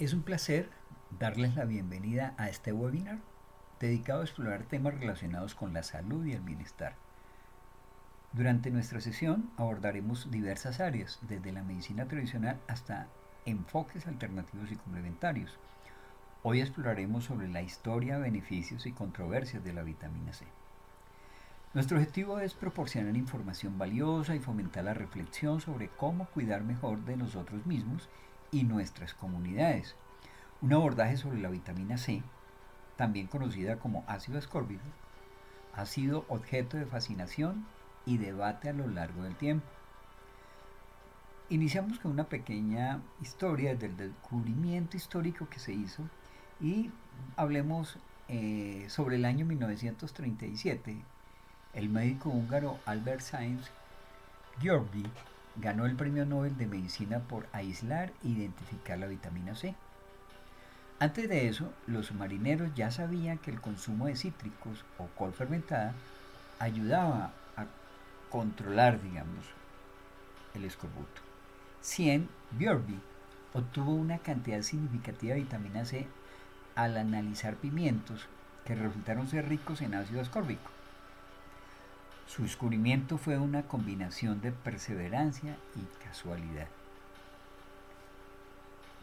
Es un placer darles la bienvenida a este webinar dedicado a explorar temas relacionados con la salud y el bienestar. Durante nuestra sesión abordaremos diversas áreas, desde la medicina tradicional hasta enfoques alternativos y complementarios. Hoy exploraremos sobre la historia, beneficios y controversias de la vitamina C. Nuestro objetivo es proporcionar información valiosa y fomentar la reflexión sobre cómo cuidar mejor de nosotros mismos y nuestras comunidades. Un abordaje sobre la vitamina C, también conocida como ácido ascórbico, ha sido objeto de fascinación y debate a lo largo del tiempo. Iniciamos con una pequeña historia del descubrimiento histórico que se hizo y hablemos sobre el año 1937. El médico húngaro Albert Sáenz Györgyi ganó el Premio Nobel de Medicina por aislar e identificar la vitamina C. Antes de eso, los marineros ya sabían que el consumo de cítricos o col fermentada ayudaba a controlar, el escorbuto. Björby obtuvo una cantidad significativa de vitamina C al analizar pimientos que resultaron ser ricos en ácido ascórbico. Su descubrimiento fue una combinación de perseverancia y casualidad.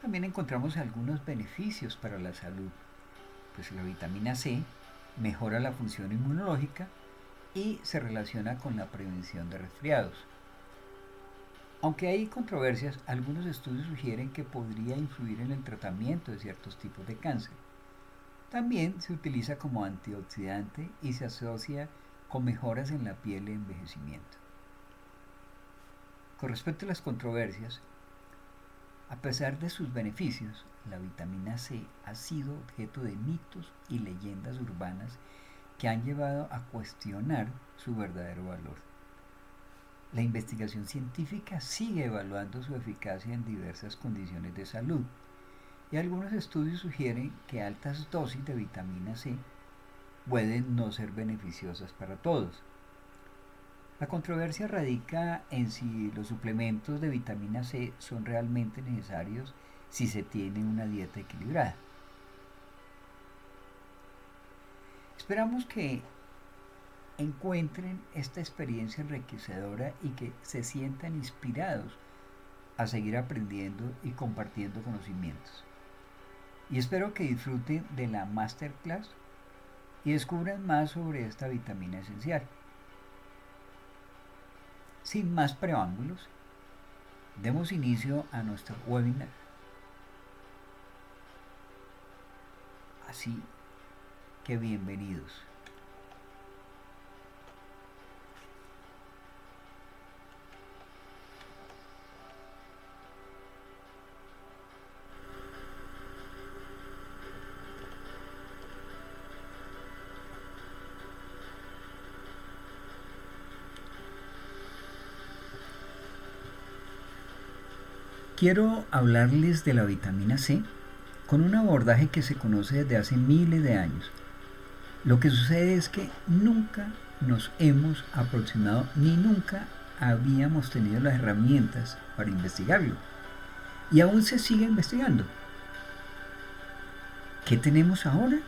También encontramos algunos beneficios para la salud, pues la vitamina C mejora la función inmunológica y se relaciona con la prevención de resfriados. Aunque hay controversias, algunos estudios sugieren que podría influir en el tratamiento de ciertos tipos de cáncer. También se utiliza como antioxidante y se asocia con mejoras en la piel y envejecimiento. Con respecto a las controversias, a pesar de sus beneficios, la vitamina C ha sido objeto de mitos y leyendas urbanas que han llevado a cuestionar su verdadero valor. La investigación científica sigue evaluando su eficacia en diversas condiciones de salud y algunos estudios sugieren que altas dosis de vitamina C pueden no ser beneficiosas para todos. La controversia radica en si los suplementos de vitamina C son realmente necesarios si se tiene una dieta equilibrada. Esperamos que encuentren esta experiencia enriquecedora y que se sientan inspirados a seguir aprendiendo y compartiendo conocimientos. Y espero que disfruten de la masterclass y descubran más sobre esta vitamina esencial. Sin más preámbulos, demos inicio a nuestro webinar. Así que bienvenidos. Quiero hablarles de la vitamina C con un abordaje que se conoce desde hace miles de años. Lo que sucede es que nunca nos hemos aproximado ni nunca habíamos tenido las herramientas para investigarlo. Y aún se sigue investigando. ¿Qué tenemos ahora?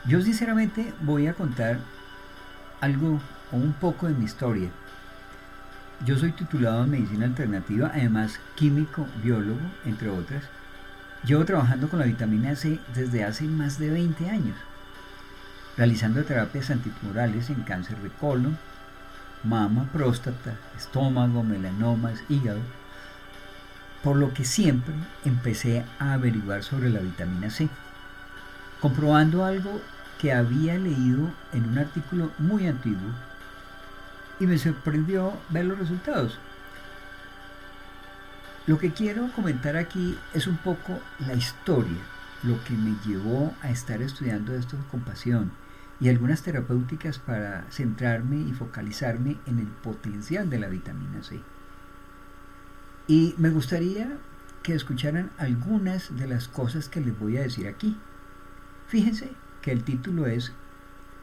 Yo sinceramente voy a contar algo o un poco de mi historia. Yo soy titulado en medicina alternativa, además químico, biólogo, entre otras. Llevo trabajando con la vitamina C desde hace más de 20 años, realizando terapias antitumorales en cáncer de colon, mama, próstata, estómago, melanomas, hígado, por lo que siempre empecé a averiguar sobre la vitamina C, comprobando algo que había leído en un artículo muy antiguo y me sorprendió ver los resultados. Lo que quiero comentar aquí es un poco la historia, lo que me llevó a estar estudiando esto con pasión y algunas terapéuticas para centrarme y focalizarme en el potencial de la vitamina C. Y me gustaría que escucharan algunas de las cosas que les voy a decir aquí. Fíjense que el título es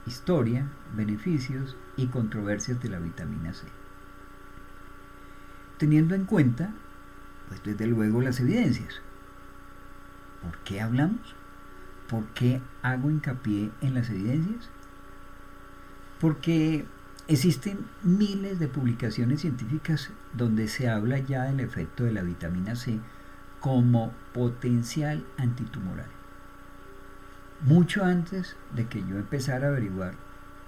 Historia, beneficios y controversias de la vitamina C. Teniendo en cuenta, pues desde luego las evidencias. ¿Por qué hablamos? ¿Por qué hago hincapié en las evidencias? Porque existen miles de publicaciones científicas donde se habla ya del efecto de la vitamina C como potencial antitumoral. Mucho antes de que yo empezara a averiguar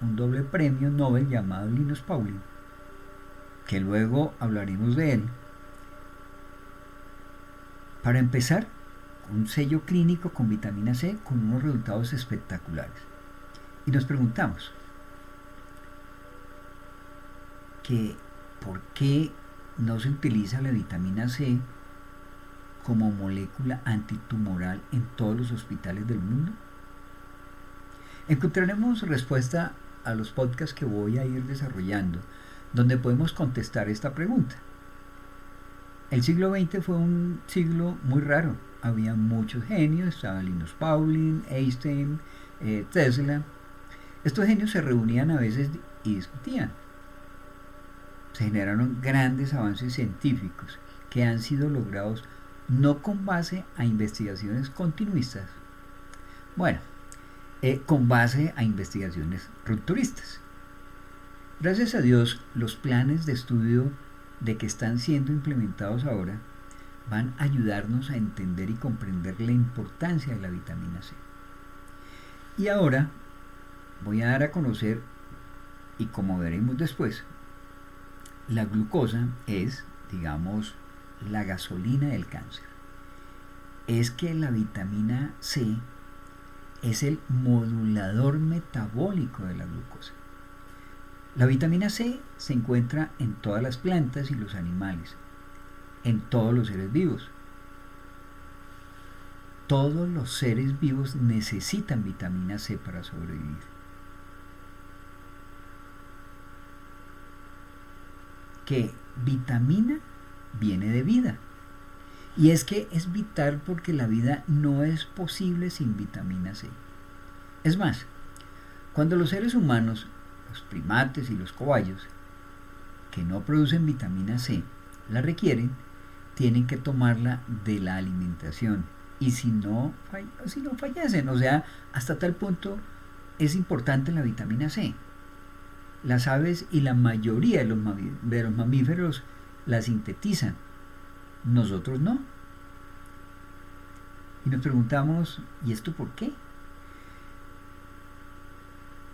un doble premio Nobel llamado Linus Pauling, que luego hablaremos de él. Para empezar, un sello clínico con vitamina C con unos resultados espectaculares. Y nos preguntamos que por qué no se utiliza la vitamina C como molécula antitumoral en todos los hospitales del mundo. Encontraremos respuesta a los podcasts que voy a ir desarrollando, donde podemos contestar esta pregunta. El siglo XX fue un siglo muy raro. Había muchos genios, estaba Linus Pauling, Einstein, Tesla. Estos genios se reunían a veces y discutían. Se generaron grandes avances científicos que han sido logrados no con base a investigaciones continuistas, con base a investigaciones rupturistas. Gracias a Dios, los planes de estudio de que están siendo implementados ahora van a ayudarnos a entender y comprender la importancia de la vitamina C. Y ahora voy a dar a conocer, y como veremos después, la glucosa es, digamos, la gasolina del cáncer. Es que la vitamina C es el modulador metabólico de la glucosa. La vitamina C se encuentra en todas las plantas y los animales, en todos los seres vivos. Todos los seres vivos necesitan vitamina C para sobrevivir. Que vitamina viene de vida. Y es que es vital porque la vida no es posible sin vitamina C. Es más, cuando los seres humanos, los primates y los cobayos, que no producen vitamina C, la requieren, tienen que tomarla de la alimentación. Y si no fallecen, o sea, hasta tal punto es importante la vitamina C. Las aves y la mayoría de los mamíferos la sintetizan. Nosotros no. Y nos preguntamos, ¿y esto por qué?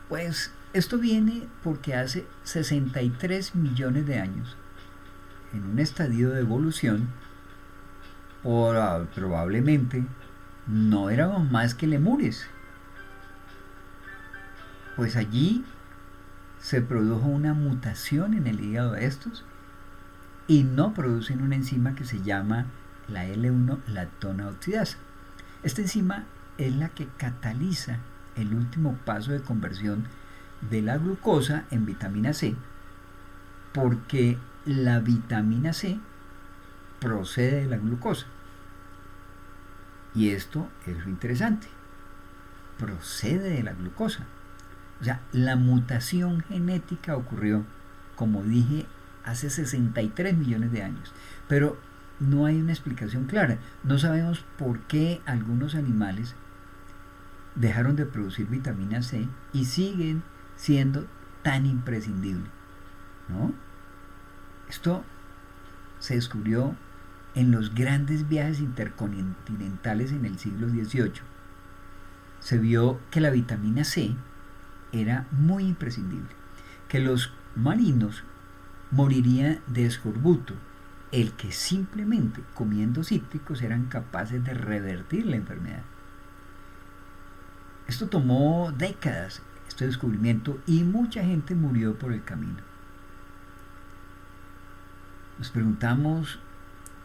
Pues esto viene porque hace 63 millones de años, en un estadio de evolución, probablemente no éramos más que lemures. Pues allí se produjo una mutación en el hígado de estos y no producen una enzima que se llama la L1-lactona oxidasa. Esta enzima es la que cataliza el último paso de conversión de la glucosa en vitamina C, porque la vitamina C procede de la glucosa. Y esto es lo interesante, procede de la glucosa. O sea, la mutación genética ocurrió, como dije, hace 63 millones de años. Pero no hay una explicación clara. No sabemos por qué algunos animales dejaron de producir vitamina C y siguen siendo tan imprescindibles, ¿no? Esto se descubrió en los grandes viajes intercontinentales en el siglo XVIII. Se vio que la vitamina C era muy imprescindible, que los marinos morirían de escorbuto, el que simplemente comiendo cítricos eran capaces de revertir la enfermedad. Esto tomó décadas, este descubrimiento, y mucha gente murió por el camino. Nos preguntamos,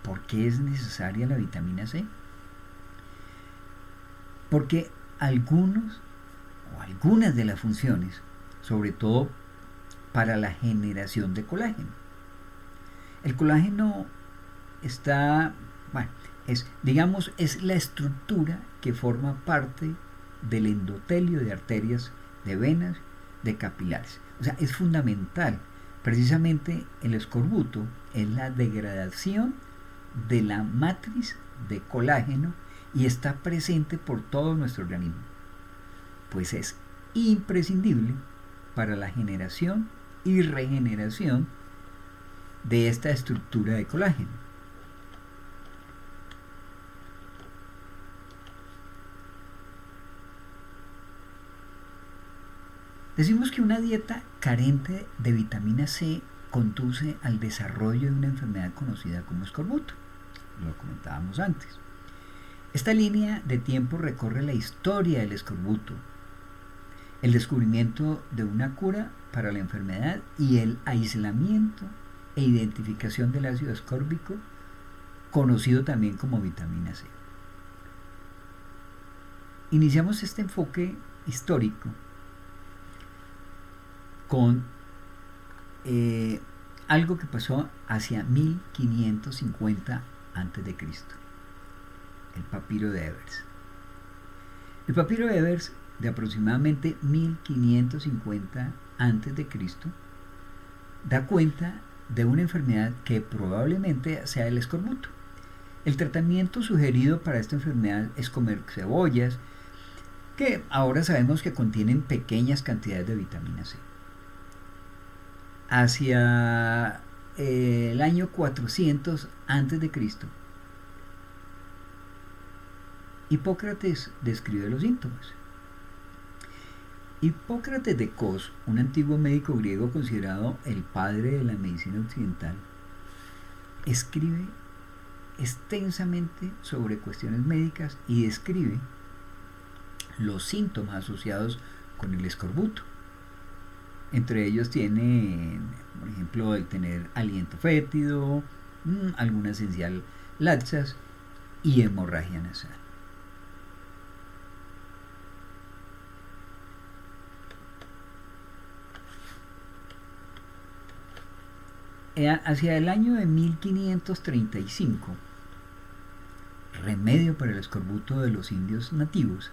¿por qué es necesaria la vitamina C? Porque algunas de las funciones, sobre todo para la generación de colágeno. El colágeno está, es la estructura que forma parte del endotelio de arterias, de venas, de capilares. O sea, es fundamental. Precisamente el escorbuto es la degradación de la matriz de colágeno y está presente por todo nuestro organismo, pues es imprescindible para la generación y regeneración de esta estructura de colágeno. Decimos que una dieta carente de vitamina C conduce al desarrollo de una enfermedad conocida como escorbuto. Lo comentábamos antes. Esta línea de tiempo recorre la historia del escorbuto, el descubrimiento de una cura para la enfermedad y el aislamiento e identificación del ácido ascórbico, conocido también como vitamina C. Iniciamos este enfoque histórico con algo que pasó hacia 1550 a.C., el papiro de Ebers. El papiro de Ebers, de aproximadamente 1550 a.C., da cuenta de una enfermedad que probablemente sea el escorbuto. El tratamiento sugerido para esta enfermedad es comer cebollas, que ahora sabemos que contienen pequeñas cantidades de vitamina C. Hacia el año 400 a.C., Hipócrates describe los síntomas. Hipócrates de Cos, un antiguo médico griego considerado el padre de la medicina occidental, escribe extensamente sobre cuestiones médicas y describe los síntomas asociados con el escorbuto. Entre ellos tiene, por ejemplo, el tener aliento fétido, alguna esencial laxas y hemorragia nasal. Hacia el año de 1535, remedio para el escorbuto de los indios nativos.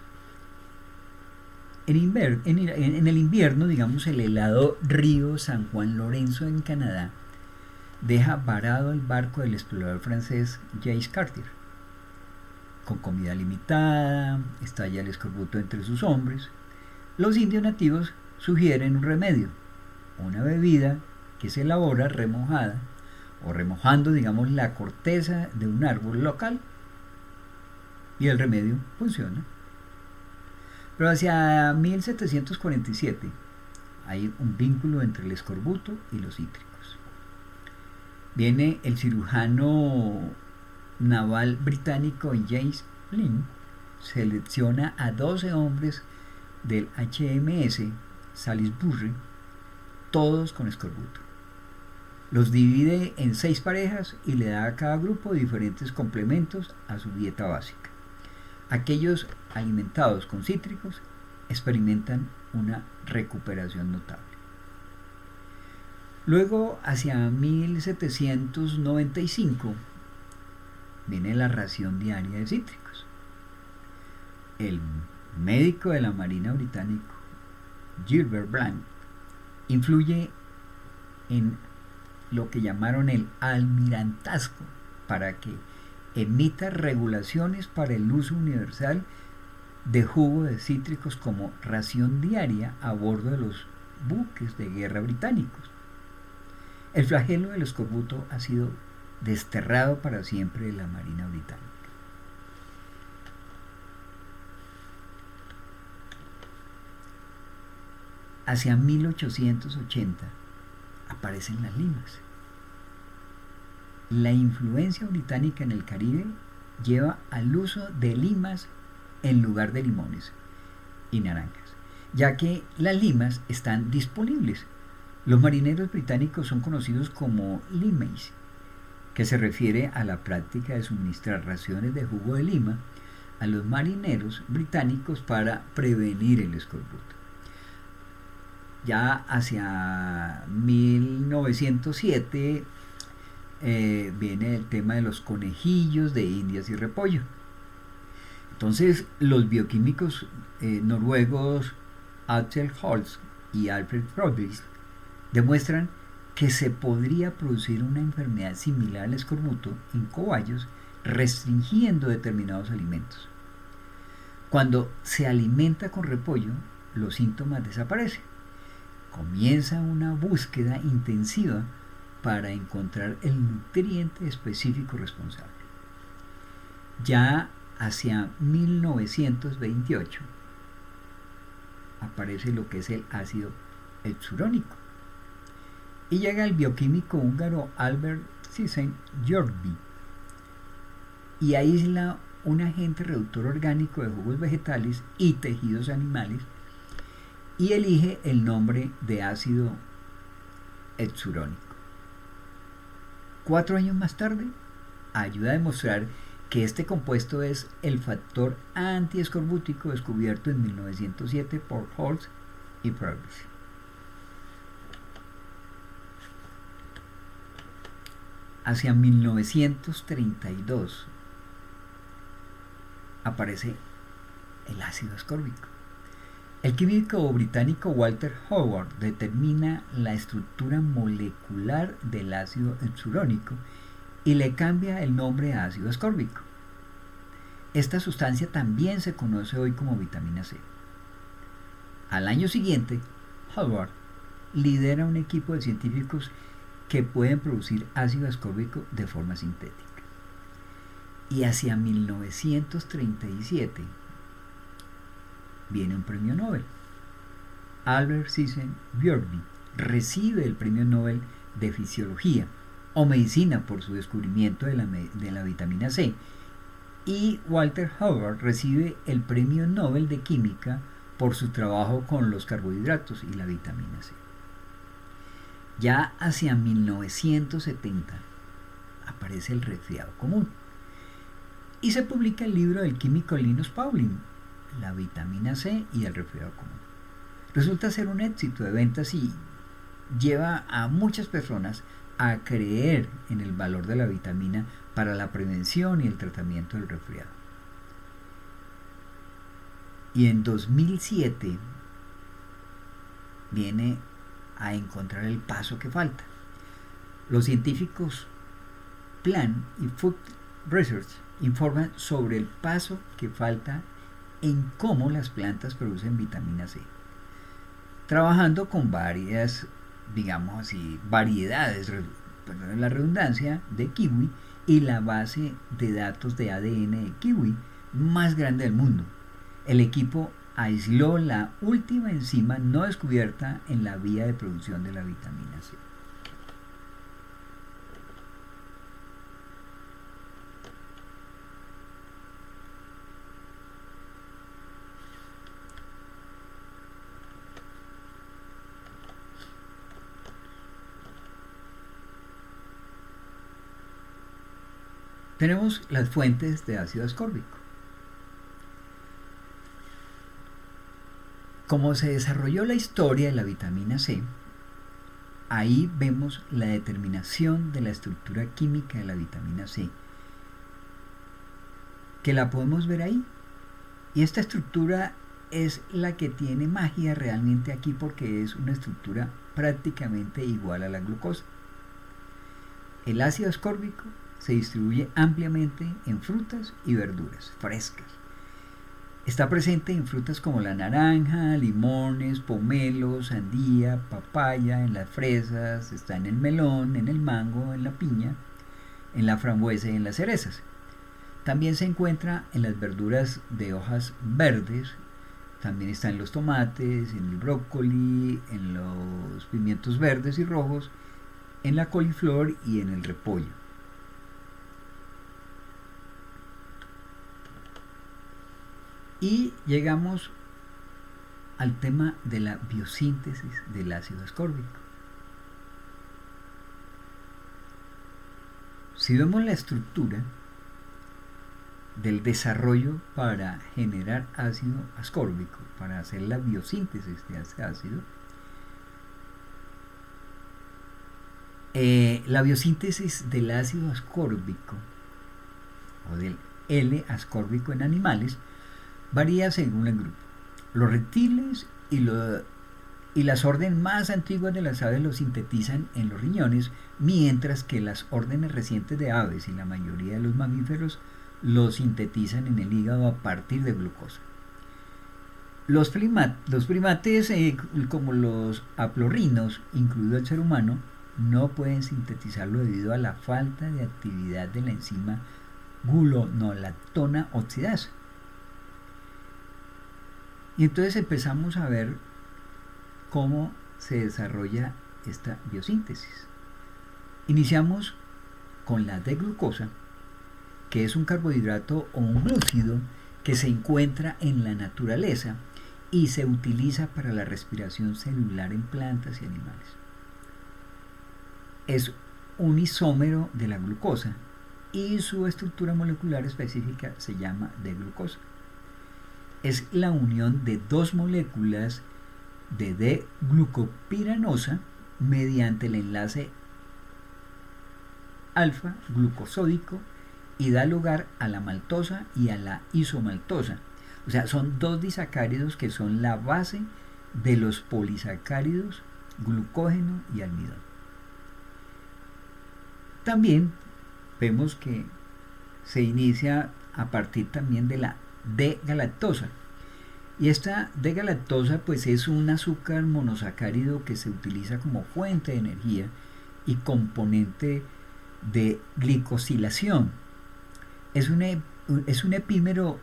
En el invierno, digamos, el helado río San Juan Lorenzo en Canadá deja varado el barco del explorador francés Jacques Cartier. Con comida limitada, estalla el escorbuto entre sus hombres. Los indios nativos sugieren un remedio, una bebida que se elabora remojada o remojando, digamos, la corteza de un árbol local, y el remedio funciona. Pero hacia 1747 hay un vínculo entre el escorbuto y los cítricos. Viene el cirujano naval británico James Flint, selecciona a 12 hombres del HMS Salisbury, todos con escorbuto. Los divide en 6 parejas y le da a cada grupo diferentes complementos a su dieta básica. Aquellos alimentados con cítricos experimentan una recuperación notable. Luego, hacia 1795, viene la ración diaria de cítricos. El médico de la Marina británico, Gilbert Blanc, influye en lo que llamaron el almirantazgo para que emita regulaciones para el uso universal de jugo de cítricos como ración diaria a bordo de los buques de guerra británicos. El flagelo del escorbuto ha sido desterrado para siempre de la Marina británica. Hacia 1880 aparecen las limas. La influencia británica en el Caribe lleva al uso de limas en lugar de limones y naranjas, ya que las limas están disponibles. Los marineros británicos son conocidos como limeys, que se refiere a la práctica de suministrar raciones de jugo de lima a los marineros británicos para prevenir el escorbuto. Ya hacia 1907 viene el tema de los conejillos de Indias y repollo. Entonces, los bioquímicos noruegos Axel Holst y Alfred Probst demuestran que se podría producir una enfermedad similar al escorbuto en cobayos restringiendo determinados alimentos. Cuando se alimenta con repollo, los síntomas desaparecen. Comienza una búsqueda intensiva para encontrar el nutriente específico responsable. Ya hacia 1928 aparece lo que es el ácido hexurónico. Y llega el bioquímico húngaro Albert Szyszyn-Györgyi y aísla un agente reductor orgánico de jugos vegetales y tejidos animales y elige el nombre de ácido hexurónico. 4 años más tarde, ayuda a demostrar que este compuesto es el factor antiescorbútico descubierto en 1907 por Holtz y Purvis. Hacia 1932 aparece el ácido ascórbico. El químico británico Walter Howard determina la estructura molecular del ácido hexurónico y le cambia el nombre a ácido ascórbico. Esta sustancia también se conoce hoy como vitamina C. Al año siguiente, Howard lidera un equipo de científicos que pueden producir ácido ascórbico de forma sintética. Y hacia 1937 viene un premio Nobel. Albert Szyszyn-Györgyi recibe el premio Nobel de Fisiología o Medicina por su descubrimiento de la vitamina C, y Walter Howard recibe el premio Nobel de Química por su trabajo con los carbohidratos y la vitamina C. Ya hacia 1970 aparece el resfriado común y se publica el libro del químico Linus Pauling, La vitamina C y el resfriado común. Resulta ser un éxito de ventas y lleva a muchas personas a creer en el valor de la vitamina para la prevención y el tratamiento del resfriado. Y en 2007 viene a encontrar el paso que falta. Los científicos Plant y Food Research informan sobre el paso que falta en cómo las plantas producen vitamina C, trabajando con varias, digamos así, variedades, perdón la redundancia, de kiwi y la base de datos de ADN de kiwi más grande del mundo. El equipo aisló la última enzima no descubierta en la vía de producción de la vitamina C. Tenemos las fuentes de ácido ascórbico. Como se desarrolló la historia de la vitamina C, ahí vemos la determinación de la estructura química de la vitamina C, que la podemos ver ahí. Y esta estructura es la que tiene magia realmente aquí porque es una estructura prácticamente igual a la glucosa. El ácido ascórbico se distribuye ampliamente en frutas y verduras frescas. Está presente en frutas como la naranja, limones, pomelos, sandía, papaya, en las fresas, está en el melón, en el mango, en la piña, en la frambuesa y en las cerezas. También se encuentra en las verduras de hojas verdes, también está en los tomates, en el brócoli, en los pimientos verdes y rojos, en la coliflor y en el repollo. Y llegamos al tema de la biosíntesis del ácido ascórbico. Si vemos la estructura del desarrollo para generar ácido ascórbico, para hacer la biosíntesis de ese ácido, la biosíntesis del ácido ascórbico o del L-ascórbico en animales varía según el grupo. Los reptiles y las órdenes más antiguas de las aves lo sintetizan en los riñones, mientras que las órdenes recientes de aves y la mayoría de los mamíferos lo sintetizan en el hígado a partir de glucosa. Los primates, como los aplorrinos, incluido el ser humano, no pueden sintetizarlo debido a la falta de actividad de la enzima gulonolactona oxidasa. Y entonces empezamos a ver cómo se desarrolla esta biosíntesis. Iniciamos con la D-glucosa, que es un carbohidrato o un glúcido que se encuentra en la naturaleza y se utiliza para la respiración celular en plantas y animales. Es un isómero de la glucosa y su estructura molecular específica se llama D-glucosa. Es la unión de dos moléculas de D-glucopiranosa mediante el enlace alfa glucosódico y da lugar a la maltosa y a la isomaltosa. O sea, son dos disacáridos que son la base de los polisacáridos glucógeno y almidón. También vemos que se inicia a partir también de la D-galactosa. Y esta D-galactosa pues es un azúcar monosacárido que se utiliza como fuente de energía y componente de glicosilación. Es un epímero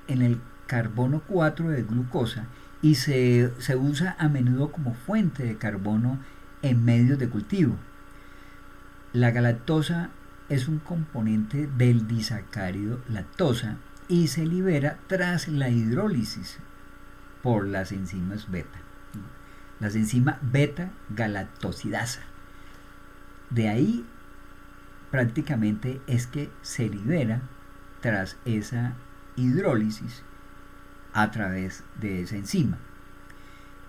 en el carbono 4 de glucosa y se usa a menudo como fuente de carbono en medios de cultivo. La galactosa es un componente del disacárido lactosa y se libera tras la hidrólisis por las enzimas beta. Las enzimas beta-galactosidasa. De ahí prácticamente es que se libera tras esa hidrólisis a través de esa enzima.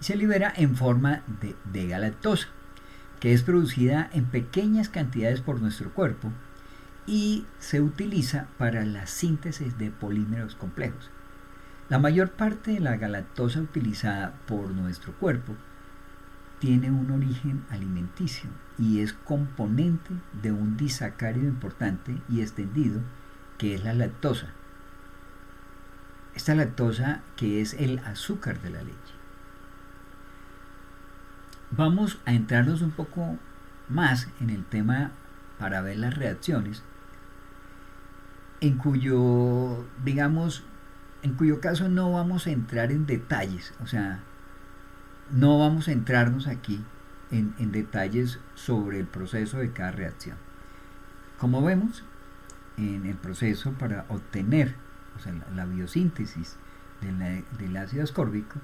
Se libera en forma de galactosa, que es producida en pequeñas cantidades por nuestro cuerpo y se utiliza para la síntesis de polímeros complejos. La mayor parte de la galactosa utilizada por nuestro cuerpo tiene un origen alimenticio y es componente de un disacárido importante y extendido que es la lactosa. Esta lactosa que es el azúcar de la leche. Vamos a entrarnos un poco más en el tema para ver las reacciones en cuyo caso no vamos a entrar en detalles, o sea, no vamos a entrarnos aquí en detalles sobre el proceso de cada reacción. Como vemos, en el proceso para obtener, o sea, la biosíntesis del ácido ascórbico,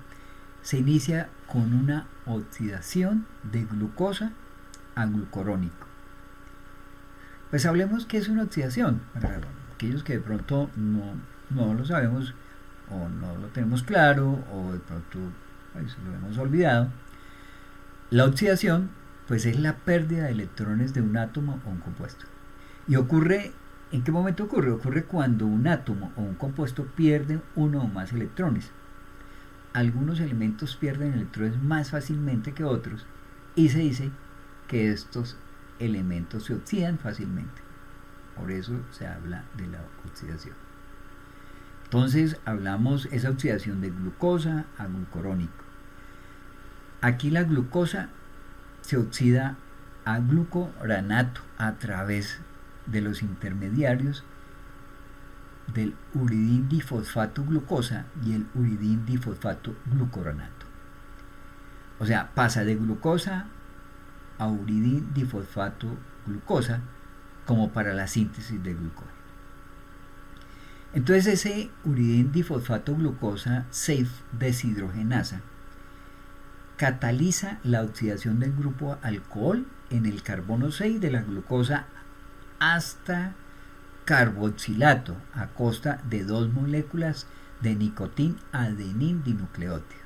se inicia con una oxidación de glucosa a glucurónico. Pues hablemos qué es una oxidación, para aquellos que de pronto no lo sabemos o no lo tenemos claro o de pronto pues, lo hemos olvidado. La oxidación pues es la pérdida de electrones de un átomo o un compuesto. Y ocurre, ¿en qué momento ocurre? Ocurre cuando un átomo o un compuesto pierde uno o más electrones. Algunos elementos pierden electrones más fácilmente que otros y se dice que estos elementos se oxidan fácilmente. Por eso se habla de la oxidación. Entonces hablamos esa oxidación de glucosa a glucurónico. Aquí la glucosa se oxida a glucoranato a través de los intermediarios del uridín difosfato glucosa y el uridín difosfato glucoranato. O sea, pasa de glucosa a uridín difosfato glucosa como para la síntesis de glucógeno. Entonces ese uridín difosfato glucosa se deshidrogenasa cataliza la oxidación del grupo alcohol en el carbono 6 de la glucosa hasta carboxilato a costa de dos moléculas de nicotin-adenin dinucleótido.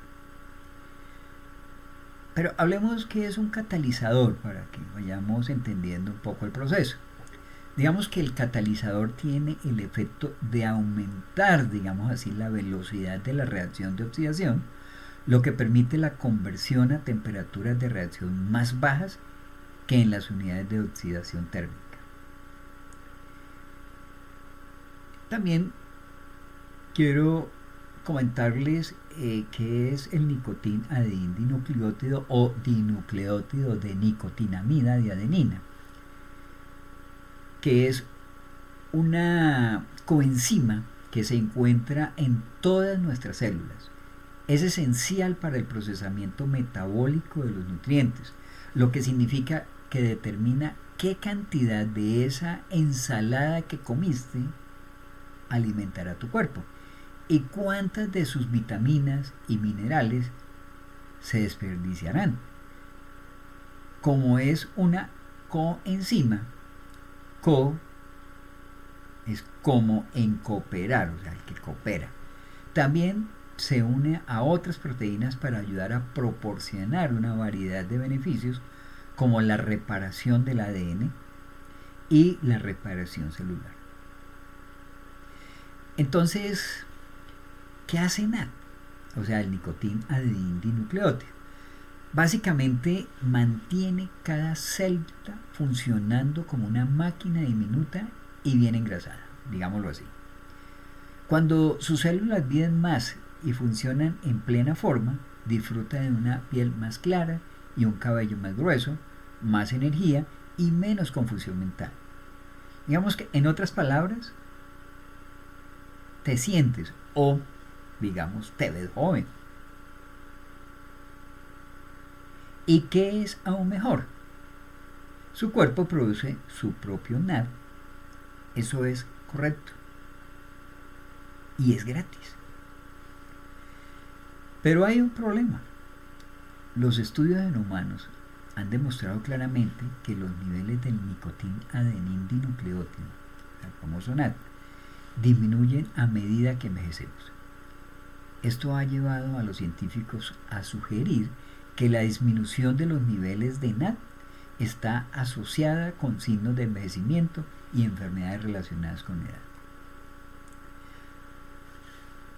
Pero hablemos qué es un catalizador para que vayamos entendiendo un poco el proceso. Digamos que el catalizador tiene el efecto de aumentar, digamos así, la velocidad de la reacción de oxidación, lo que permite la conversión a temperaturas de reacción más bajas que en las unidades de oxidación térmica. También quiero comentarles que es el nicotinadin dinucleótido o dinucleótido de nicotinamida de adenina, que es una coenzima que se encuentra en todas nuestras células. Es esencial para el procesamiento metabólico de los nutrientes, lo que significa que determina qué cantidad de esa ensalada que comiste alimentará tu cuerpo y cuántas de sus vitaminas y minerales se desperdiciarán. Como es una coenzima, co es como en cooperar, o sea, el que coopera. También se une a otras proteínas para ayudar a proporcionar una variedad de beneficios como la reparación del ADN y la reparación celular. Entonces, ¿qué hace NAD? O sea, el nicotinadin dinucleótido. Básicamente mantiene cada célula funcionando como una máquina diminuta y bien engrasada, digámoslo así. Cuando sus células viven más y funcionan en plena forma, disfruta de una piel más clara y un cabello más grueso, más energía y menos confusión mental. Digamos que, en otras palabras, te sientes o, digamos, te ves joven. ¿Y qué es aún mejor? Su cuerpo produce su propio NAD. Eso es correcto. Y es gratis. Pero hay un problema. Los estudios en humanos han demostrado claramente que los niveles del nicotinadin dinucleótido, el famoso NAD, disminuyen a medida que envejecemos. Esto ha llevado a los científicos a sugerir que la disminución de los niveles de NAD está asociada con signos de envejecimiento y enfermedades relacionadas con la edad.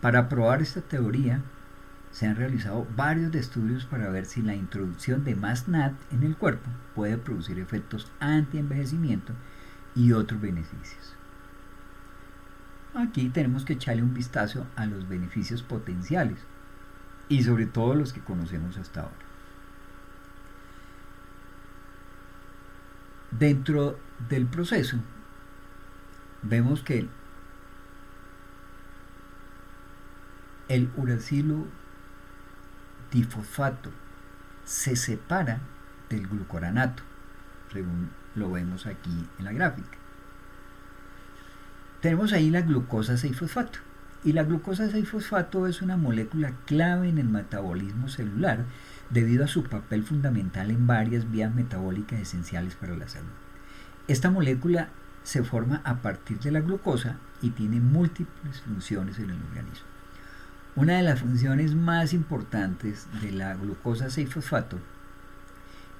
Para probar esta teoría, se han realizado varios estudios para ver si la introducción de más NAD en el cuerpo puede producir efectos anti-envejecimiento y otros beneficios. Aquí tenemos que echarle un vistazo a los beneficios potenciales y sobre todo los que conocemos hasta ahora. Dentro del proceso vemos que el uracilo difosfato se separa del glucoranato, según lo vemos aquí en la gráfica. Tenemos ahí la glucosa 6-fosfato, y la glucosa 6-fosfato es una molécula clave en el metabolismo celular debido a su papel fundamental en varias vías metabólicas esenciales para la salud. Esta molécula se forma a partir de la glucosa y tiene múltiples funciones en el organismo. Una de las funciones más importantes de la glucosa 6-fosfato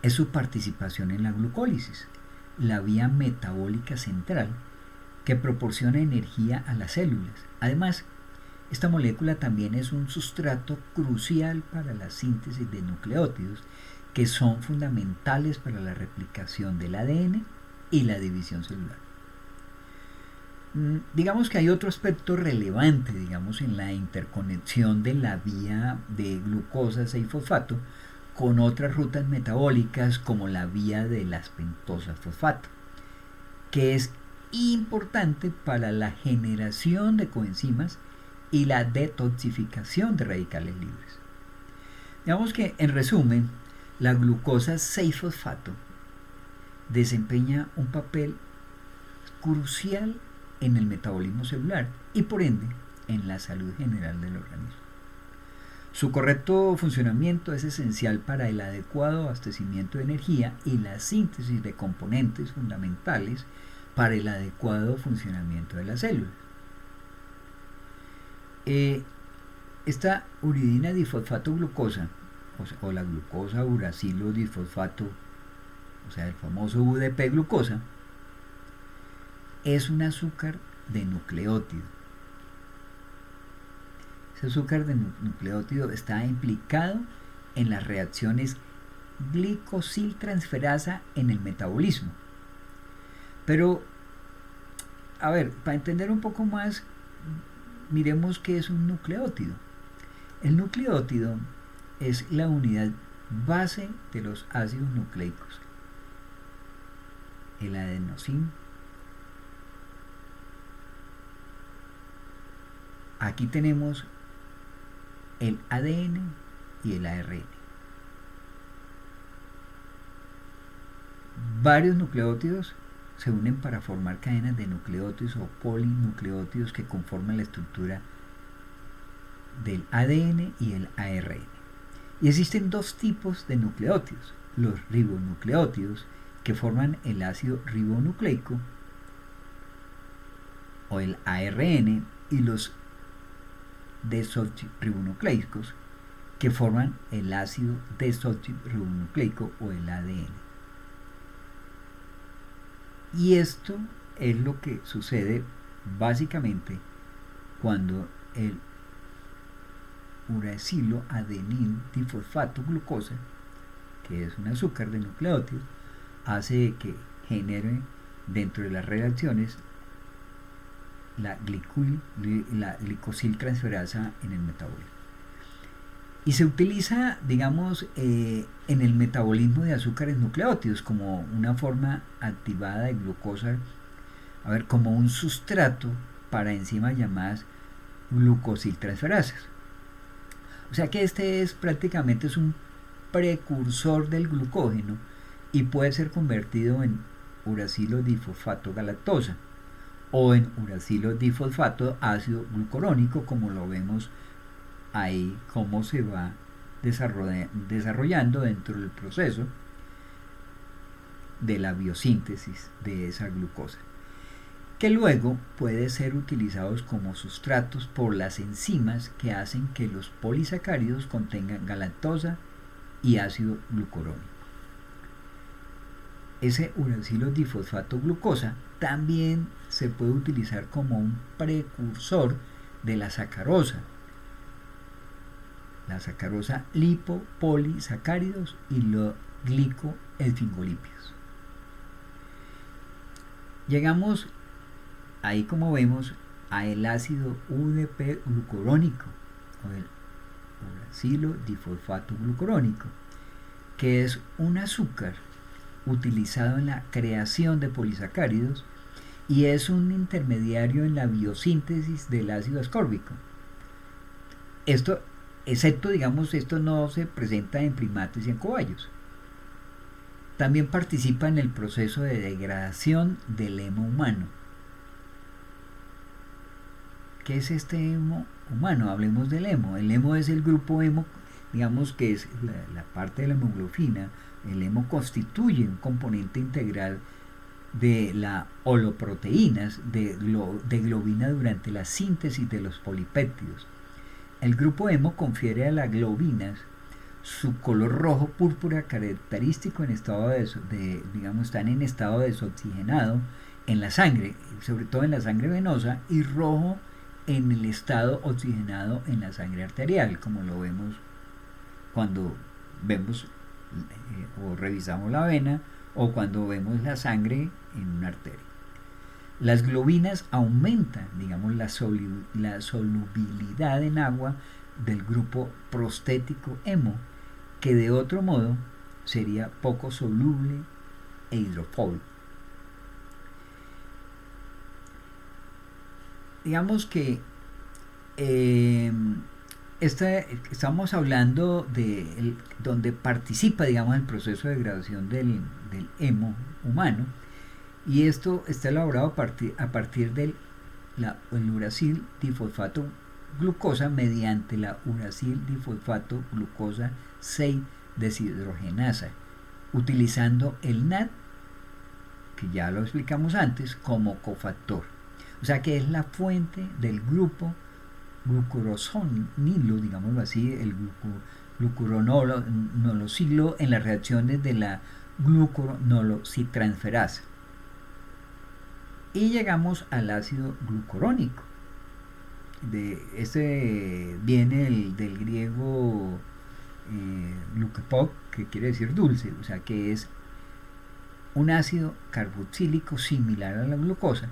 es su participación en la glucólisis, la vía metabólica central que proporciona energía a las células. Además, esta molécula también es un sustrato crucial para la síntesis de nucleótidos, que son fundamentales para la replicación del ADN y la división celular. Digamos que hay otro aspecto relevante, en la interconexión de la vía de glucosa 6-fosfato con otras rutas metabólicas como la vía de las pentosas fosfato, que es importante para la generación de coenzimas y la detoxificación de radicales libres. Digamos que, en resumen, la glucosa 6-fosfato desempeña un papel crucial en el metabolismo celular y, por ende, en la salud general del organismo. Su correcto funcionamiento es esencial para el adecuado abastecimiento de energía y la síntesis de componentes fundamentales para el adecuado funcionamiento de las células. Esta uridina difosfato glucosa, o la glucosa uracilo difosfato, o sea, el famoso UDP glucosa, es un azúcar de nucleótido. Ese azúcar de nucleótido está implicado en las reacciones glicosiltransferasa en el metabolismo. Pero, para entender un poco más, miremos qué es un nucleótido. El nucleótido es la unidad base de los ácidos nucleicos. El adenosín. Aquí tenemos el ADN y el ARN. Varios nucleótidos se unen para formar cadenas de nucleótidos o polinucleótidos que conforman la estructura del ADN y el ARN. Y existen dos tipos de nucleótidos: los ribonucleótidos, que forman el ácido ribonucleico o el ARN, y los desoxirribonucleicos, que forman el ácido desoxirribonucleico o el ADN. Y esto es lo que sucede básicamente cuando el uracilo adenil difosfato glucosa, que es un azúcar de nucleótido, hace que genere dentro de las reacciones la glicosiltransferasa en el metabolismo. Y se utiliza, digamos, en el metabolismo de azúcares nucleótidos como una forma activada de glucosa, como un sustrato para enzimas llamadas glucosiltransferasas. O sea que este prácticamente es un precursor del glucógeno y puede ser convertido en uracilo difosfato galactosa o en uracilo difosfato ácido glucurónico, como lo vemos ahí, cómo se va desarrollando dentro del proceso de la biosíntesis de esa glucosa, que luego puede ser utilizados como sustratos por las enzimas que hacen que los polisacáridos contengan galactosa y ácido glucurónico. Ese uracilo difosfato glucosa también se puede utilizar como un precursor de la sacarosa lipopolisacáridos y los glicoesfingolípidos. Llegamos ahí, como vemos, a el ácido UDP glucurónico o el uracilo difosfato glucurónico, que es un azúcar utilizado en la creación de polisacáridos y es un intermediario en la biosíntesis del ácido ascórbico. Esto no se presenta en primates y en cobayos. También participa en el proceso de degradación del hemo humano. ¿Qué es este hemo humano? Hablemos del hemo. El hemo es el grupo hemo, digamos que es la parte de la hemoglobina. El hemo constituye un componente integral de las holoproteínas de globina durante la síntesis de los polipéptidos. El grupo hemo confiere a las globinas su color rojo púrpura característico están en estado desoxigenado en la sangre, sobre todo en la sangre venosa, y rojo en el estado oxigenado en la sangre arterial, como lo vemos cuando vemos o revisamos la vena o cuando vemos la sangre en una arteria. Las globinas aumentan, digamos, la solubilidad en agua del grupo prostético hemo, que de otro modo sería poco soluble e hidrofóbico. Digamos que estamos hablando de donde participa, digamos, el proceso de degradación del hemo humano, y esto está elaborado a partir del uracil difosfato glucosa mediante la uracil difosfato glucosa 6 deshidrogenasa, utilizando el NAD, que ya lo explicamos antes, como cofactor. O sea que es la fuente del grupo glucuronilo, digámoslo así, el glucuronolosilo en las reacciones de la glucuronolositransferasa. Y llegamos al ácido glucurónico. Este viene del griego glucopop, que quiere decir dulce, o sea que es un ácido carboxílico similar a la glucosa,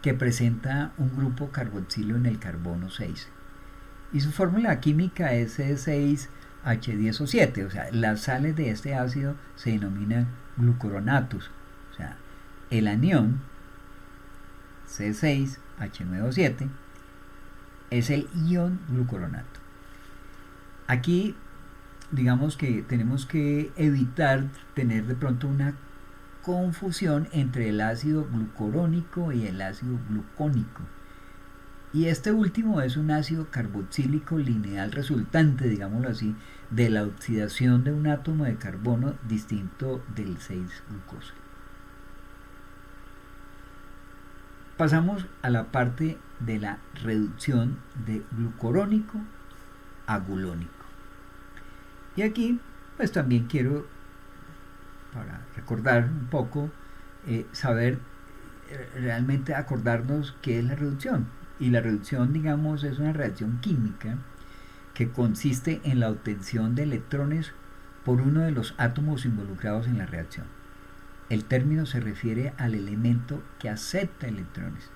que presenta un grupo carboxilo en el carbono 6. Y su fórmula química es C6H10O7, o sea, las sales de este ácido se denominan glucoronatos, o sea, el anión C6H9O7 es el ion glucoronato. Aquí digamos que tenemos que evitar tener de pronto una confusión entre el ácido glucurónico y el ácido glucónico. Y este último es un ácido carboxílico lineal resultante, digámoslo así, de la oxidación de un átomo de carbono distinto del 6-glucosa. Pasamos a la parte de la reducción de glucurónico a gulónico. Y aquí pues también quiero, para recordar un poco, saber realmente acordarnos qué es la reducción. Y la reducción, digamos, es una reacción química que consiste en la obtención de electrones por uno de los átomos involucrados en la reacción. El término se refiere al elemento que acepta electrones,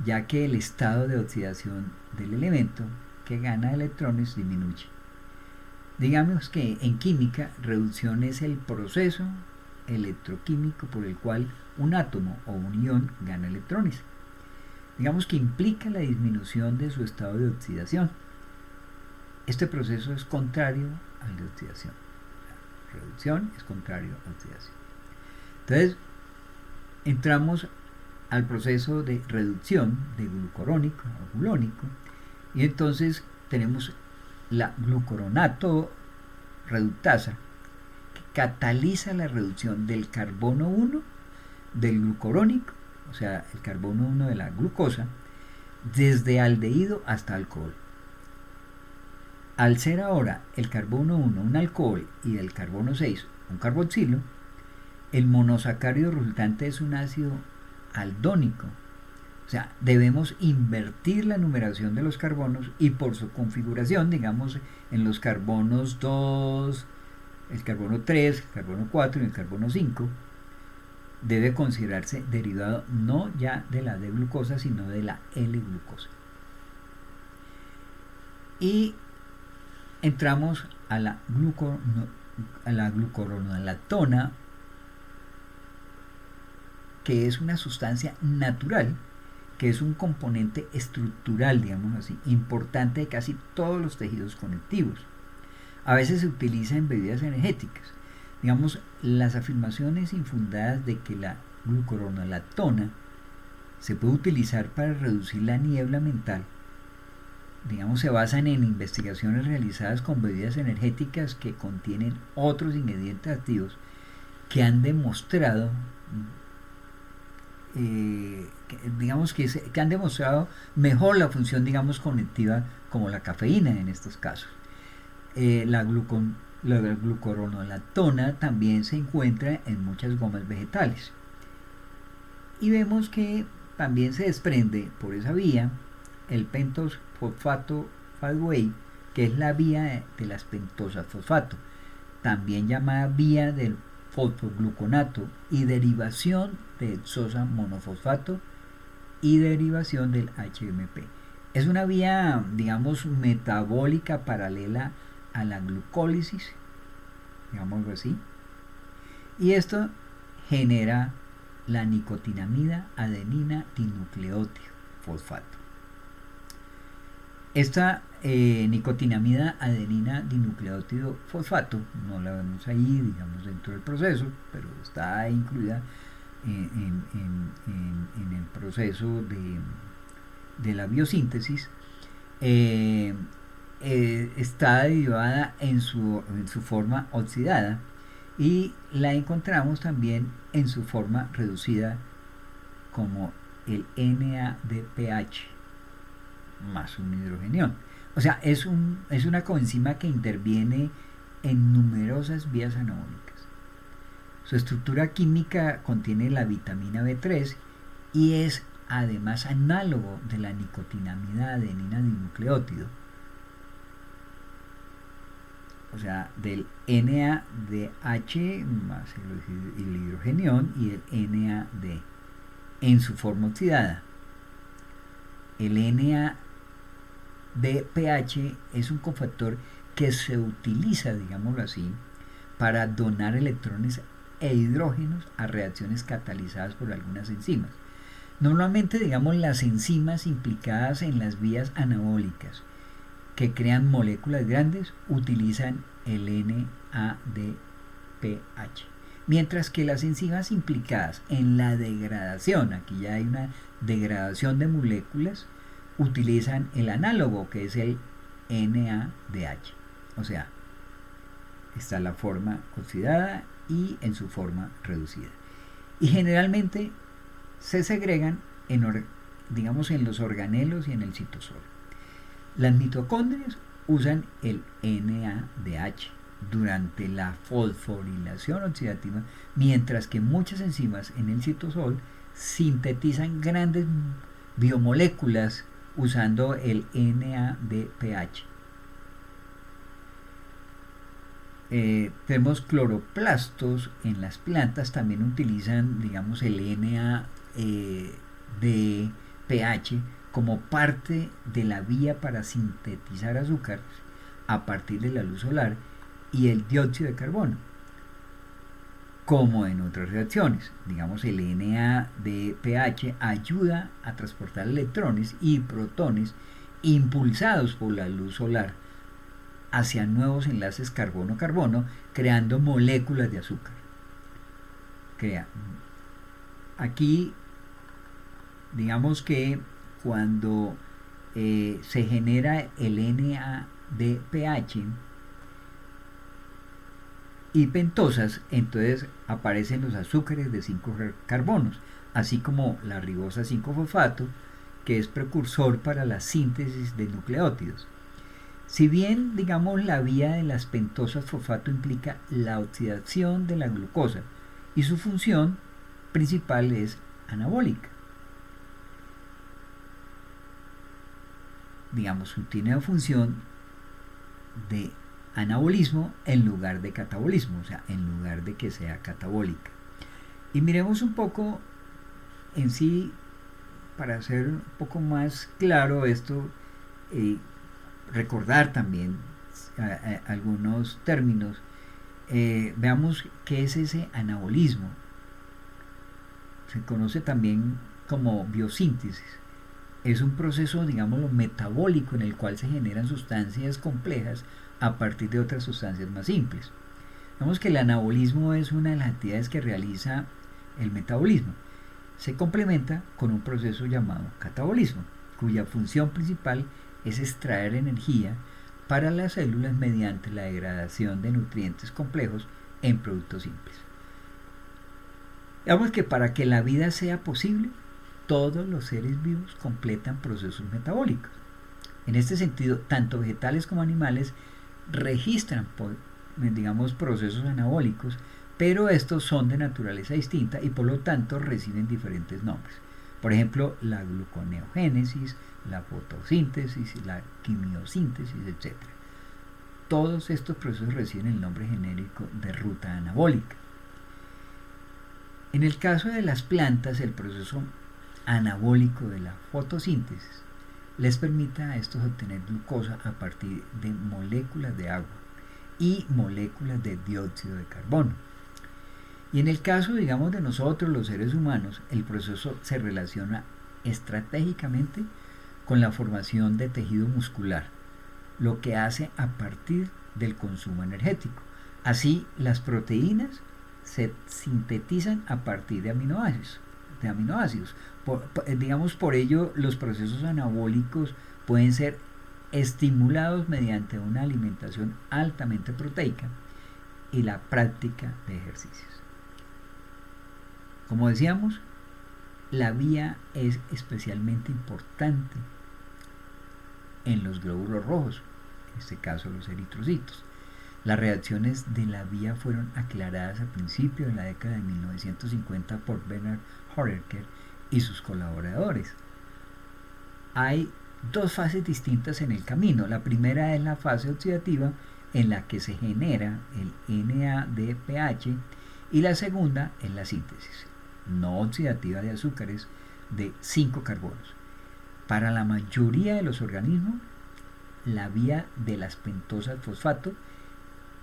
ya que el estado de oxidación del elemento que gana electrones disminuye. Digamos que en química, reducción es el proceso electroquímico por el cual un átomo o un ion gana electrones. Digamos que implica la disminución de su estado de oxidación. Este proceso es contrario al de oxidación. La reducción es contrario a oxidación. Entonces, entramos al proceso de reducción de glucurónico a gulónico y entonces tenemos la glucoronato reductasa que cataliza la reducción del carbono 1 del glucurónico, o sea, el carbono 1 de la glucosa, desde aldehído hasta alcohol. Al ser ahora el carbono 1 un alcohol y el carbono 6 un carboxilo, el monosacárido resultante es un ácido aldónico. O sea, debemos invertir la numeración de los carbonos y por su configuración, digamos, en los carbonos 2, el carbono 3, el carbono 4 y el carbono 5, debe considerarse derivado no ya de la D-glucosa, sino de la L-glucosa. Y entramos a la glucuronolactona, que es una sustancia natural, que es un componente estructural, digamos así, importante de casi todos los tejidos conectivos. A veces se utiliza en bebidas energéticas. Digamos, las afirmaciones infundadas de que la glucuronolactona se puede utilizar para reducir la niebla mental, digamos, se basan en investigaciones realizadas con bebidas energéticas que contienen otros ingredientes activos que han demostrado que han demostrado mejor la función, digamos, cognitiva, como la cafeína en estos casos. La glucuronolactona también se encuentra en muchas gomas vegetales. Y vemos que también se desprende por esa vía el pentosfosfato fatway, que es la vía de las pentosas fosfato, también llamada vía del fosfogluconato y derivación de hexosa monofosfato y derivación del HMP. Es una vía, digamos, metabólica paralela a la glucólisis, digámoslo así, y esto genera la nicotinamida adenina dinucleótido fosfato. Esta nicotinamida adenina dinucleótido fosfato no la vemos ahí, digamos, dentro del proceso, pero está incluida en el proceso de la biosíntesis. Está derivada en su forma oxidada y la encontramos también en su forma reducida como el NADPH más un hidrogenión. O sea, es una coenzima que interviene en numerosas vías anabólicas. Su estructura química contiene la vitamina B3 y es además análogo de la nicotinamida adenina dinucleótido. O sea, del NADH más el hidrogenión y el NAD en su forma oxidada. El NADH de pH es un cofactor que se utiliza, digámoslo así, para donar electrones e hidrógenos a reacciones catalizadas por algunas enzimas. Normalmente, digamos, las enzimas implicadas en las vías anabólicas que crean moléculas grandes utilizan el NADPH, mientras que las enzimas implicadas en la degradación, aquí ya hay una degradación de moléculas, utilizan el análogo que es el NADH. O sea, está la forma oxidada y en su forma reducida. Y generalmente se segregan digamos, en los organelos y en el citosol. Las mitocondrias usan el NADH durante la fosforilación oxidativa, mientras que muchas enzimas en el citosol sintetizan grandes biomoléculas usando el NADPH. Tenemos cloroplastos en las plantas, también utilizan, digamos, el NADPH como parte de la vía para sintetizar azúcar a partir de la luz solar y el dióxido de carbono, como en otras reacciones. Digamos, el NADPH ayuda a transportar electrones y protones impulsados por la luz solar hacia nuevos enlaces carbono-carbono, creando moléculas de azúcar. Aquí, digamos que cuando se genera el NADPH y pentosas, entonces aparecen los azúcares de 5 carbonos, así como la ribosa 5-fosfato, que es precursor para la síntesis de nucleótidos. Si bien, digamos, la vía de las pentosas fosfato implica la oxidación de la glucosa y su función principal es anabólica. Digamos, tiene una función de anabolismo en lugar de catabolismo, o sea, en lugar de que sea catabólica. Y miremos un poco en sí, para hacer un poco más claro esto, recordar también algunos términos. Veamos qué es ese anabolismo. Se conoce también como biosíntesis. Es un proceso, digámoslo, metabólico en el cual se generan sustancias complejas a partir de otras sustancias más simples. Vemos que el anabolismo es una de las actividades que realiza el metabolismo. Se complementa con un proceso llamado catabolismo, cuya función principal es extraer energía para las células mediante la degradación de nutrientes complejos en productos simples. Digamos que para que la vida sea posible, todos los seres vivos completan procesos metabólicos. En este sentido, tanto vegetales como animales registran, digamos, procesos anabólicos, pero estos son de naturaleza distinta y por lo tanto reciben diferentes nombres. Por ejemplo, la gluconeogénesis, la fotosíntesis, la quimiosíntesis, etc. Todos estos procesos reciben el nombre genérico de ruta anabólica. En el caso de las plantas, el proceso anabólico de la fotosíntesis les permite a estos obtener glucosa a partir de moléculas de agua y moléculas de dióxido de carbono. Y en el caso, digamos, de nosotros, los seres humanos, el proceso se relaciona estratégicamente con la formación de tejido muscular, lo que hace a partir del consumo energético. Así, las proteínas se sintetizan a partir de aminoácidos. Por ello, los procesos anabólicos pueden ser estimulados mediante una alimentación altamente proteica y la práctica de ejercicios. Como decíamos, la vía es especialmente importante en los glóbulos rojos, en este caso los eritrocitos. Las reacciones de la vía fueron aclaradas a principios de la década de 1950 por Bernard Hoeker y sus colaboradores. Hay dos fases distintas en el camino. La primera es la fase oxidativa, en la que se genera el NADPH, y la segunda es la síntesis no oxidativa de azúcares de 5 carbonos. Para la mayoría de los organismos, la vía de las pentosas fosfato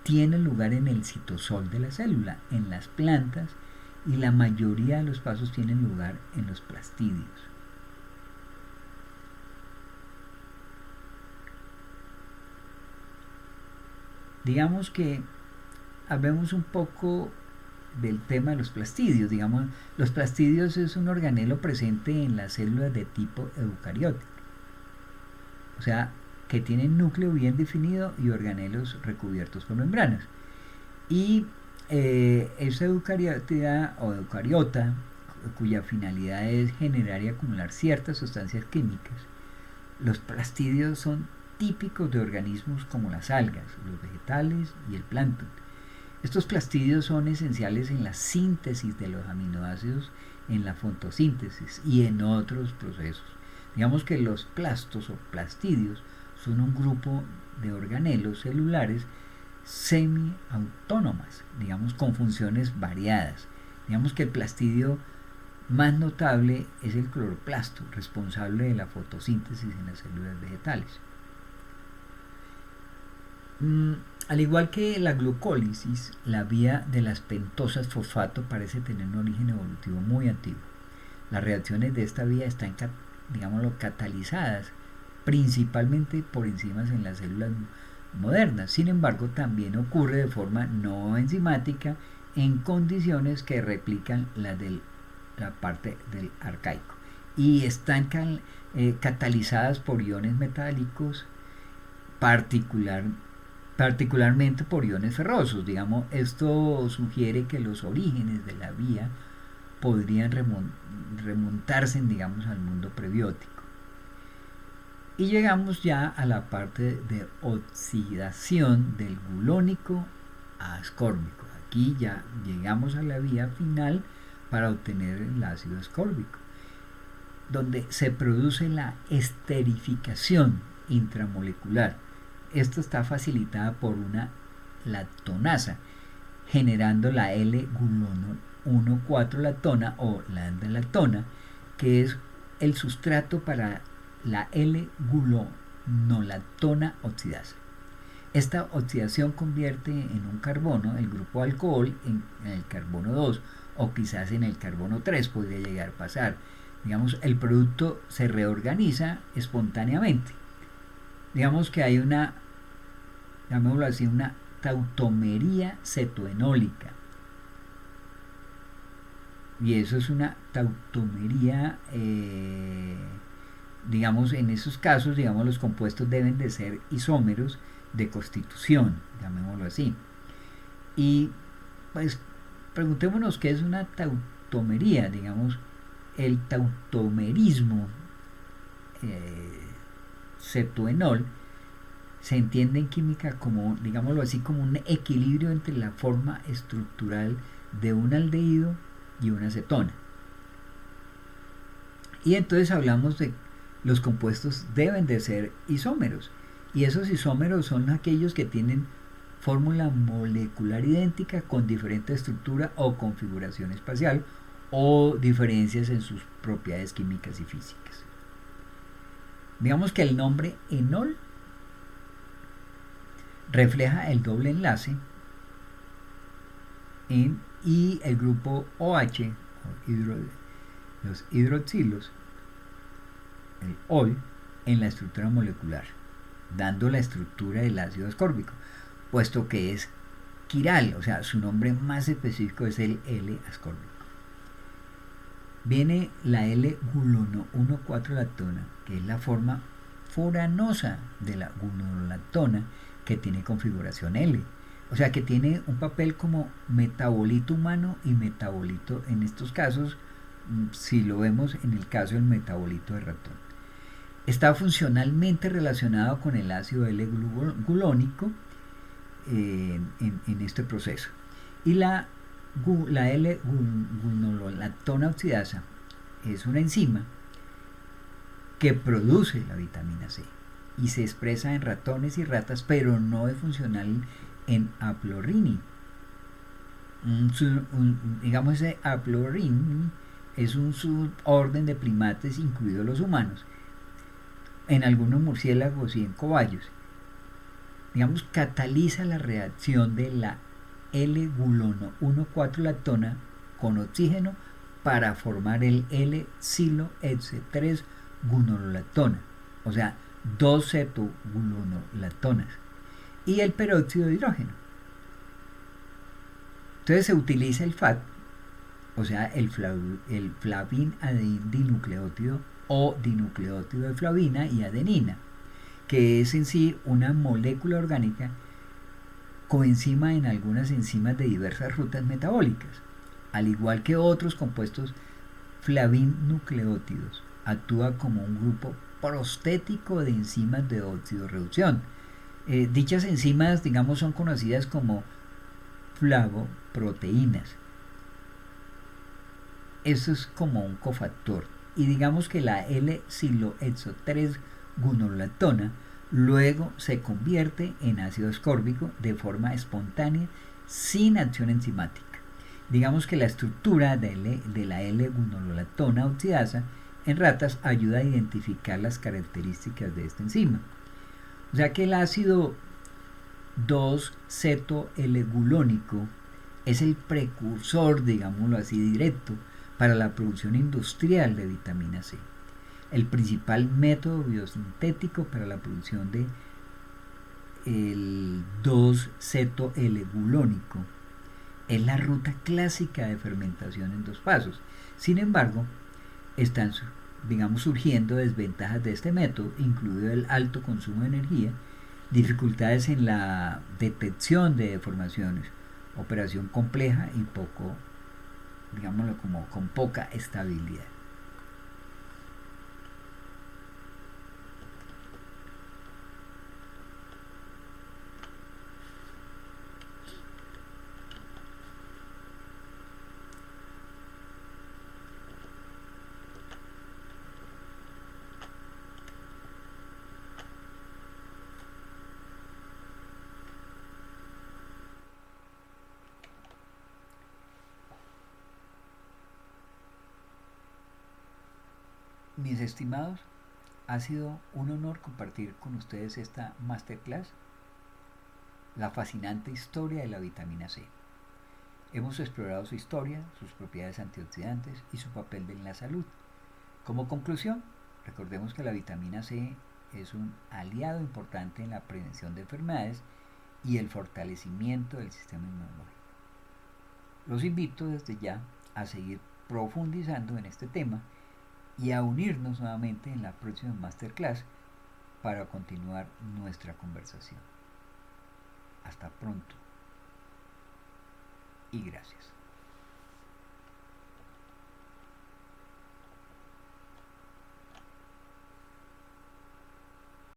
tiene lugar en el citosol de la célula, en las plantas, y la mayoría de los pasos tienen lugar en los plastidios. Digamos que hablemos un poco del tema de los plastidios. Digamos, los plastidios es un organelo presente en las células de tipo eucariótico, o sea, que tienen núcleo bien definido y organelos recubiertos por membranas. Y esa eucariota o eucariota, cuya finalidad es generar y acumular ciertas sustancias químicas, los plastidios son típicos de organismos como las algas, los vegetales y el plancton. Estos plastidios son esenciales en la síntesis de los aminoácidos, en la fotosíntesis y en otros procesos. Digamos que los plastos o plastidios son un grupo de organelos celulares semiautónomas, digamos con funciones variadas. Digamos que el plastidio más notable es el cloroplasto, responsable de la fotosíntesis en las células vegetales. Al igual que la glucólisis, la vía de las pentosas fosfato parece tener un origen evolutivo muy antiguo. Las reacciones de esta vía están, digámoslo, catalizadas principalmente por enzimas en las células modernas. Sin embargo, también ocurre de forma no enzimática en condiciones que replican las de la parte del arcaico y están catalizadas por iones metálicos, particularmente por iones ferrosos. Digamos, esto sugiere que los orígenes de la vía podrían remontarse, digamos, al mundo prebiótico. Y llegamos ya a la parte de oxidación del gulónico a ascórbico. Aquí ya llegamos a la vía final para obtener el ácido ascórbico, donde se produce la esterificación intramolecular. Esto está facilitada por una lactonasa, generando la L-gulono-1,4-lactona o la lactona, que es el sustrato para la L-gulonolactona oxidasa. Esta oxidación convierte en un carbono el grupo alcohol en el carbono 2 o quizás en el carbono 3 podría llegar a pasar. Digamos, el producto se reorganiza espontáneamente. Digamos que hay una, llamémoslo así, una tautomería cetoenólica. Y eso es una tautomería, digamos, en esos casos, digamos, los compuestos deben de ser isómeros de constitución, llamémoslo así. Y pues preguntémonos qué es una tautomería. Digamos, el tautomerismo cetoenol se entiende en química como, digámoslo así, como un equilibrio entre la forma estructural de un aldehído y una cetona. Y entonces hablamos de los compuestos deben de ser isómeros, y esos isómeros son aquellos que tienen fórmula molecular idéntica con diferente estructura o configuración espacial o diferencias en sus propiedades químicas y físicas. Digamos que el nombre enol refleja el doble enlace y el grupo OH, los hidroxilos, el OL, en la estructura molecular, dando la estructura del ácido ascórbico, puesto que es quiral, o sea, su nombre más específico es el L-ascórbico. Viene la L-gulono-1,4-lactona, que es la forma furanosa de la gulonolactona, que tiene configuración L, o sea que tiene un papel como metabolito humano y metabolito en estos casos, si lo vemos en el caso del metabolito de ratón. Está funcionalmente relacionado con el ácido L-gulónico en este proceso. Y la L-gulonolactona oxidasa es una enzima que produce la vitamina C y se expresa en ratones y ratas, pero no es funcional en Aplorhini. Digamos, ese Aplorhini es un suborden de primates, incluidos los humanos. en algunos murciélagos y en cobayos, digamos, cataliza la reacción de la L-gulono 1,4-lactona con oxígeno para formar el L-silohexe-3-guanolactona, o sea, dos cetogulonolactonas, y el peróxido de hidrógeno. Entonces se utiliza el FAT, o sea, el flavin-adenine dinucleótido o dinucleótido de flavina y adenina, que es en sí una molécula orgánica coenzima en algunas enzimas de diversas rutas metabólicas, al igual que otros compuestos flavinucleótidos. Actúa como un grupo prostético de enzimas de oxidorreducción. Dichas enzimas, digamos, son conocidas como flavoproteínas. Eso es como un cofactor. Y digamos que la L-silohexo-3-guanolactona luego se convierte en ácido ascórbico de forma espontánea sin acción enzimática. Digamos que la estructura de la L-guanolactona oxidasa en ratas ayuda a identificar las características de esta enzima. O sea que el ácido 2-ceto-L-gulónico es el precursor, digámoslo así, directo para la producción industrial de vitamina C. El principal método biosintético para la producción de el 2-ceto-L-gulónico es la ruta clásica de fermentación en dos pasos. Sin embargo, están, digamos, surgiendo desventajas de este método, incluido el alto consumo de energía, dificultades en la detección de deformaciones, operación compleja y poco, digámoslo, como con poca estabilidad. Mis estimados, ha sido un honor compartir con ustedes esta masterclass, la fascinante historia de la vitamina C. Hemos explorado su historia, sus propiedades antioxidantes y su papel en la salud. Como conclusión, recordemos que la vitamina C es un aliado importante en la prevención de enfermedades y el fortalecimiento del sistema inmunológico. Los invito desde ya a seguir profundizando en este tema y a unirnos nuevamente en la próxima masterclass para continuar nuestra conversación. Hasta pronto y gracias.